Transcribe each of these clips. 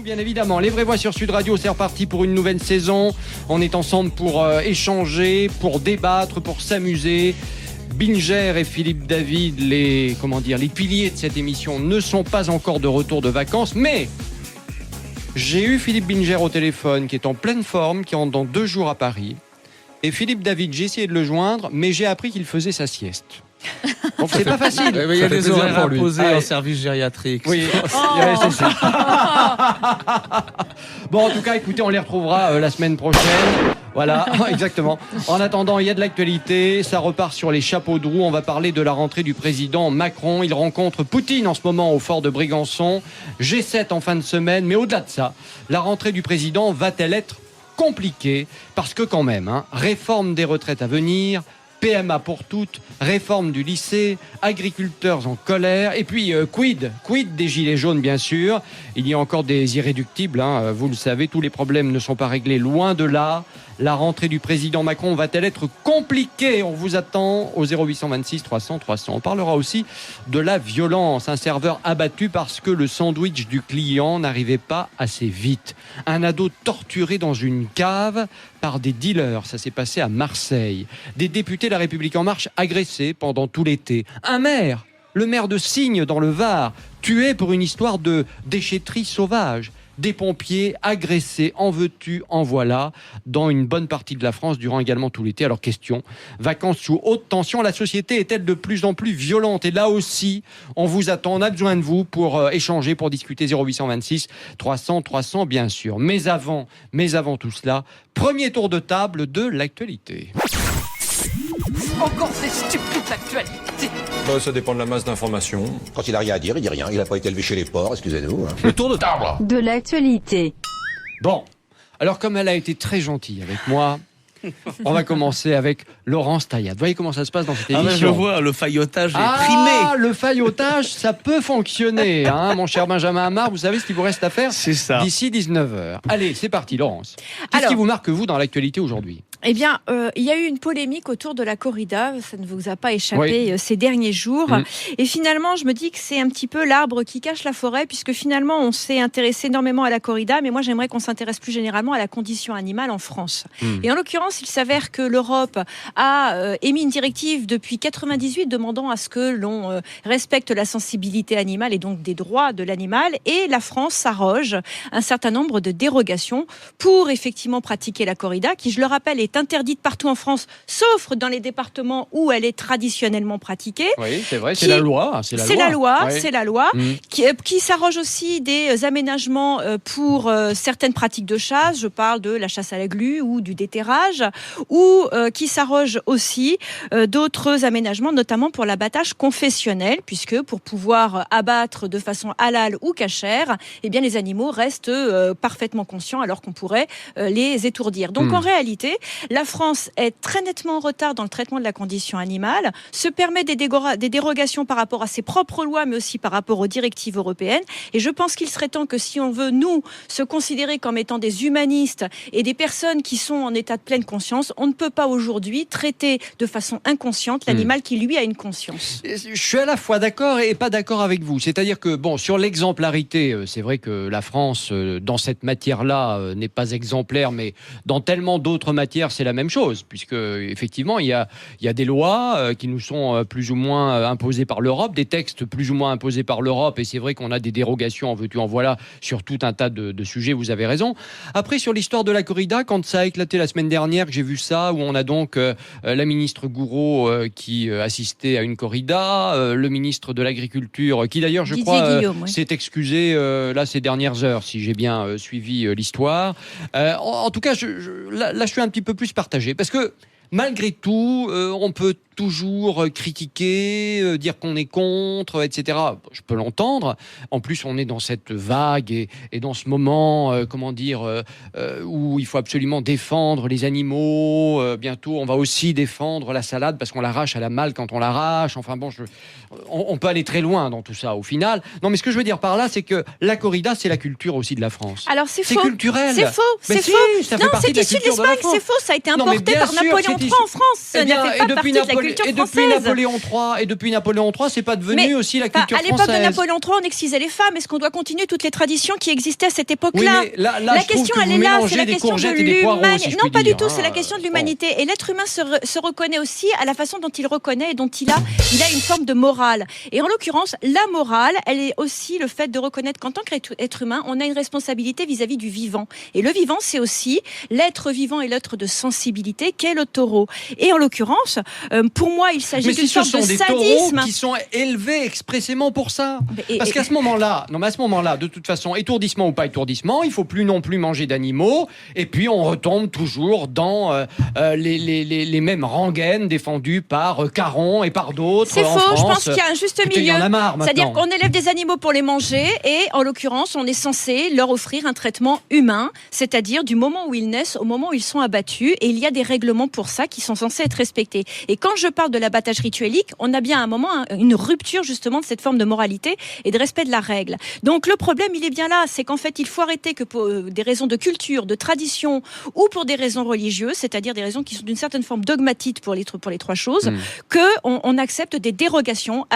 tout, bien évidemment. Les Vraies Voix sur Sud Radio, c'est reparti pour une nouvelle saison. On est ensemble pour échanger, pour débattre, pour s'amuser. Binger et Philippe David, les piliers de cette émission, ne sont pas encore de retour de vacances, mais j'ai eu Philippe Binger au téléphone, qui est en pleine forme, qui rentre dans 2 jours à Paris. Et Philippe David, j'ai essayé de le joindre, mais j'ai appris qu'il faisait sa sieste. Donc c'est pas facile. Il y a des horaires imposés en service gériatrique. Oui, c'est ça. Bon, en tout cas, écoutez, on les retrouvera la semaine prochaine. Voilà, exactement. En attendant, il y a de l'actualité. Ça repart sur les chapeaux de roue. On va parler de la rentrée du président Macron. Il rencontre Poutine en ce moment au fort de Brégançon. G7 en fin de semaine. Mais au-delà de ça, la rentrée du président va-t-elle être compliquée ? Parce que quand même, réforme des retraites à venir, PMA pour toutes, réforme du lycée, agriculteurs en colère, et puis quid des gilets jaunes bien sûr. Il y a encore des irréductibles, vous le savez, tous les problèmes ne sont pas réglés, loin de là. La rentrée du président Macron va-t-elle être compliquée ? On vous attend au 0826 300 300. On parlera aussi de la violence. Un serveur abattu parce que le sandwich du client n'arrivait pas assez vite. Un ado torturé dans une cave par des dealers. Ça s'est passé à Marseille. Des députés La République En Marche agressés pendant tout l'été. Un maire, le maire de Signes dans le Var, tué pour une histoire de déchetterie sauvage. Des pompiers agressés, en veux-tu, en voilà, dans une bonne partie de la France durant également tout l'été. Alors question, vacances sous haute tension, la société est-elle de plus en plus violente ? Et là aussi, on vous attend, on a besoin de vous pour échanger, pour discuter. 0826 300 300 bien sûr. Mais avant tout cela, premier tour de table de l'actualité. Encore ces stupides actualités. Ça dépend de la masse d'informations. Quand il a rien à dire, il dit rien. Il n'a pas été élevé chez les porcs, excusez-nous. Le tour de table de l'actualité. Bon, alors comme elle a été très gentille avec moi, on va commencer avec Laurence Taillat. Vous voyez comment ça se passe dans cette émission ? Je vois, le faillotage est primé. Le faillotage, ça peut fonctionner, mon cher Benjamin Amar. Vous savez ce qu'il vous reste à faire ? C'est ça. D'ici 19h. Allez, c'est parti, Laurence. Qu'est-ce qui vous marque, vous, dans l'actualité aujourd'hui ? Eh bien, il y a eu une polémique autour de la corrida, ça ne vous a pas échappé ces derniers jours. Et finalement, je me dis que c'est un petit peu l'arbre qui cache la forêt, puisque finalement, on s'est intéressé énormément à la corrida, mais moi, j'aimerais qu'on s'intéresse plus généralement à la condition animale en France. Et en l'occurrence, il s'avère que l'Europe a émis une directive depuis 1998 demandant à ce que l'on respecte la sensibilité animale et donc des droits de l'animal. Et la France s'arroge un certain nombre de dérogations pour effectivement pratiquer la corrida, qui, je le rappelle, est interdite partout en France, sauf dans les départements où elle est traditionnellement pratiquée. Oui, c'est vrai, c'est la loi. C'est la loi, qui s'arroge aussi des aménagements pour certaines pratiques de chasse. Je parle de la chasse à la glu ou du déterrage, ou qui s'arroge aussi d'autres aménagements, notamment pour l'abattage confessionnel, puisque pour pouvoir abattre de façon halal ou cachère, eh bien les animaux restent parfaitement conscients alors qu'on pourrait les étourdir. Donc en réalité, la France est très nettement en retard dans le traitement de la condition animale, se permet des dérogations par rapport à ses propres lois, mais aussi par rapport aux directives européennes. Et je pense qu'il serait temps que si on veut, nous, se considérer comme étant des humanistes et des personnes qui sont en état de pleine conscience, on ne peut pas aujourd'hui traiter de façon inconsciente l'animal qui, lui, a une conscience. Je suis à la fois d'accord et pas d'accord avec vous. C'est-à-dire que, sur l'exemplarité, c'est vrai que la France, dans cette matière-là, n'est pas exemplaire, mais dans tellement d'autres matières, c'est la même chose, puisque effectivement il y a des lois qui nous sont plus ou moins imposées par l'Europe, des textes plus ou moins imposés par l'Europe, et c'est vrai qu'on a des dérogations en veux-tu en voilà sur tout un tas de sujets, vous avez raison. Après, sur l'histoire de la corrida, quand ça a éclaté la semaine dernière, que j'ai vu ça, où on a donc la ministre Gouraud qui assistait à une corrida, le ministre de l'Agriculture qui d'ailleurs je crois s'est excusé là ces dernières heures, si j'ai bien suivi l'histoire. En tout cas, là je suis un petit peu plus partagé, parce que malgré tout, on peut toujours critiquer, dire qu'on est contre, etc. Je peux l'entendre. En plus, on est dans cette vague et dans ce moment, où il faut absolument défendre les animaux. Bientôt, on va aussi défendre la salade parce qu'on l'arrache à la malle quand on l'arrache. Enfin bon, on peut aller très loin dans tout ça au final. Non, mais ce que je veux dire par là, c'est que la corrida, c'est la culture aussi de la France. Alors c'est faux. Culturel. C'est faux. Mais c'est si, faux. ça fait partie de la culture de la France. C'est faux. Ça a été importé par Napoléon III en France. Ça ne fait pas partie de la culture culture et française. depuis Napoléon III, c'est pas devenu aussi la culture française. À l'époque de Napoléon III, on excisait les femmes. Est-ce qu'on doit continuer toutes les traditions qui existaient à cette époque-là? La question, elle est là. C'est la question de l'humanité. Non, pas du tout. C'est la question de l'humanité. Et l'être humain se reconnaît aussi à la façon dont il reconnaît et dont il a une forme de morale. Et en l'occurrence, la morale, elle est aussi le fait de reconnaître qu'en tant qu'être humain, on a une responsabilité vis-à-vis du vivant. Et le vivant, c'est aussi l'être vivant et l'être de sensibilité qu'est le taureau. Et en l'occurrence, pour moi, il s'agit d'une sorte de sadisme. Mais ce sont des taureaux qui sont élevés expressément pour ça. Parce qu'à ce moment-là, de toute façon, étourdissement ou pas étourdissement, il faut plus non plus manger d'animaux. Et puis on retombe toujours dans les mêmes rengaines défendues par Caron et par d'autres. C'est faux. France. Je pense qu'il y a un juste milieu. Il y en a marre maintenant. C'est-à-dire qu'on élève des animaux pour les manger et en l'occurrence, on est censé leur offrir un traitement humain, c'est-à-dire du moment où ils naissent au moment où ils sont abattus. Et il y a des règlements pour ça qui sont censés être respectés. Et quand je parle de l'abattage rituelique, on a bien à un moment une rupture justement de cette forme de moralité et de respect de la règle. Donc le problème, il est bien là, c'est qu'en fait, il faut arrêter que pour des raisons de culture, de tradition ou pour des raisons religieuses, c'est-à-dire des raisons qui sont d'une certaine forme dogmatiques pour les trois choses, qu'on accepte des dérogations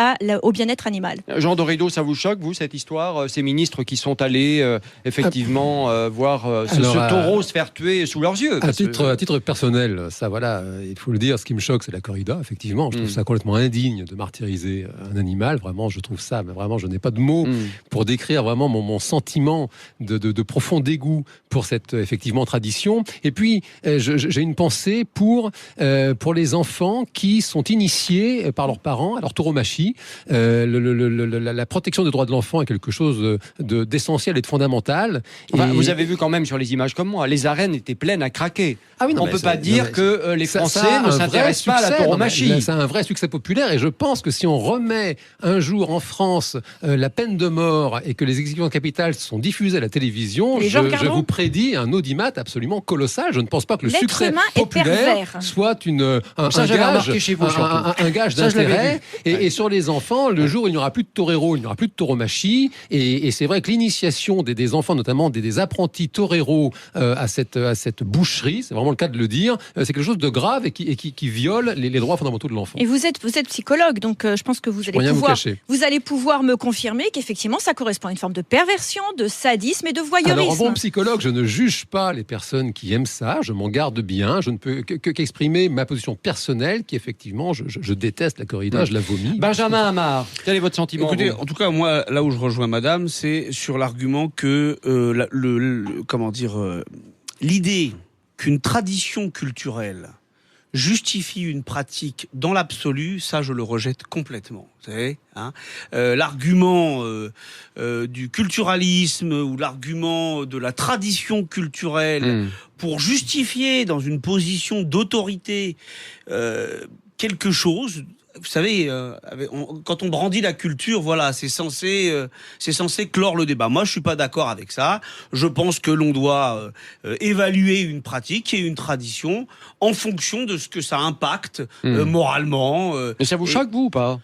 au bien-être animal. Jean Dorido, ça vous choque, vous, cette histoire, ces ministres qui sont allés effectivement voir ce taureau se faire tuer sous leurs yeux? À titre personnel, ça voilà, il faut le dire, ce qui me choque, c'est la corrida, effectivement. Je trouve ça complètement indigne de martyriser un animal. Vraiment, je trouve ça, mais vraiment, je n'ai pas de mots pour décrire vraiment mon sentiment de profond dégoût pour cette, effectivement, tradition. Et puis, j'ai une pensée pour les enfants qui sont initiés par leurs parents à leur tauromachie. La protection des droits de l'enfant est quelque chose d'essentiel et de fondamental. Enfin, vous avez vu quand même sur les images comme moi, les arènes étaient pleines à craquer. On ne peut pas dire que les Français ne s'intéressent pas à la tauromachie. C'est un vrai succès populaire et je pense que si on remet un jour en France la peine de mort et que les exécutions capitales sont diffusées à la télévision, je vous prédis un audimat absolument colossal. Je ne pense pas que le succès populaire soit un gage d'intérêt. Et sur les enfants, le jour où il n'y aura plus de torero, il n'y aura plus de tauromachie. Et c'est vrai que l'initiation des enfants, notamment des apprentis toreros à cette boucherie, c'est vraiment le cas de le dire, c'est quelque chose de grave et qui viole les droits fondamentaux de l'enfant. Et vous êtes psychologue, donc je pense que vous allez pouvoir me confirmer qu'effectivement ça correspond à une forme de perversion, de sadisme et de voyeurisme. Alors en bon psychologue, je ne juge pas les personnes qui aiment ça, je m'en garde bien, je ne peux qu'exprimer ma position personnelle qui effectivement, je déteste la corrida, je la vomis. Benjamin Amar, quel est votre sentiment? Écoutez, en tout cas, moi, là où je rejoins madame, c'est sur l'argument que l'idée qu'une tradition culturelle justifie une pratique dans l'absolu, ça je le rejette complètement. Vous savez, l'argument du culturalisme ou l'argument de la tradition culturelle pour justifier dans une position d'autorité quelque chose. Vous savez, quand on brandit la culture, voilà, c'est censé clore le débat. Moi, je suis pas d'accord avec ça. Je pense que l'on doit évaluer une pratique et une tradition en fonction de ce que ça impacte moralement. Mais ça vous choque, vous, ou pas?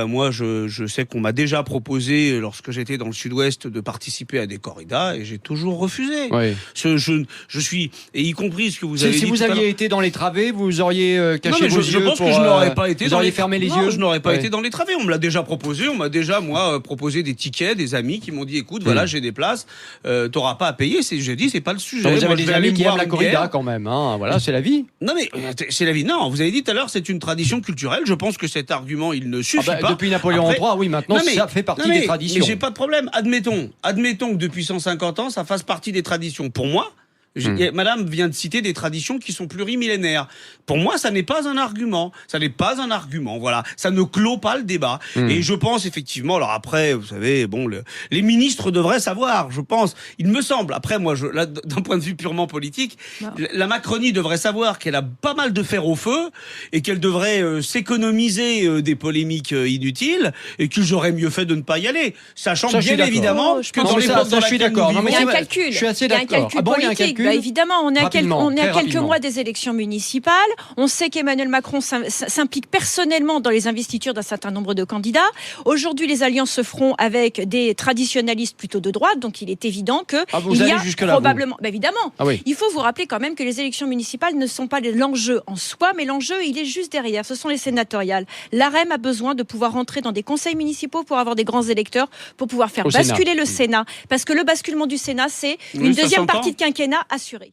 Moi, je sais qu'on m'a déjà proposé, lorsque j'étais dans le Sud-Ouest, de participer à des corridas et j'ai toujours refusé. Oui. Je suis, et y compris ce que vous avez dit. Si vous aviez été dans les travées, vous auriez caché vos yeux. Je pense que je n'aurais pas été. Vous auriez fermé les yeux. Je n'aurais pas été dans les travées. On me l'a déjà proposé. On m'a déjà, proposé des tickets, des amis qui m'ont dit, écoute, voilà, j'ai des places, t'auras pas à payer. J'ai dit, c'est pas le sujet. Vous avez des amis qui aiment la corrida quand même, hein. Voilà, c'est la vie. Non, mais c'est la vie. Non, vous avez dit tout à l'heure, c'est une tradition culturelle. Je pense que cet argument, il ne suffit pas. Depuis Napoléon III, oui, maintenant ça fait partie des traditions. Mais j'ai pas de problème. Admettons que depuis 150 ans, ça fasse partie des traditions. Pour moi, madame vient de citer des traditions qui sont plurimillénaires. Pour moi, ça n'est pas un argument. Ça n'est pas un argument. Voilà. Ça ne clôt pas le débat. Et je pense effectivement, alors après, vous savez, les ministres devraient savoir, je pense. Il me semble. Après, moi, là, d'un point de vue purement politique, la Macronie devrait savoir qu'elle a pas mal de fer au feu et qu'elle devrait s'économiser des polémiques inutiles et que j'aurais mieux fait de ne pas y aller. Sachant bien évidemment que dans l'époque dans laquelle nous vivons, il y a un calcul. Je suis assez d'accord. Il y a un calcul politique. Une évidemment, on est à quelques rapidement. mois des élections municipales. On sait qu'Emmanuel Macron s'implique personnellement dans les investitures d'un certain nombre de candidats. Aujourd'hui, les alliances se feront avec des traditionalistes plutôt de droite, donc il est évident que vous il y allez a jusque-là, probablement, évidemment. Ah oui. Il faut vous rappeler quand même que les élections municipales ne sont pas l'enjeu en soi, mais l'enjeu, il est juste derrière. Ce sont les sénatoriales. L'AREM a besoin de pouvoir rentrer dans des conseils municipaux pour avoir des grands électeurs, pour pouvoir faire basculer le Sénat. Parce que le basculement du Sénat, c'est une ça deuxième s'entend. partie de quinquennat assurée.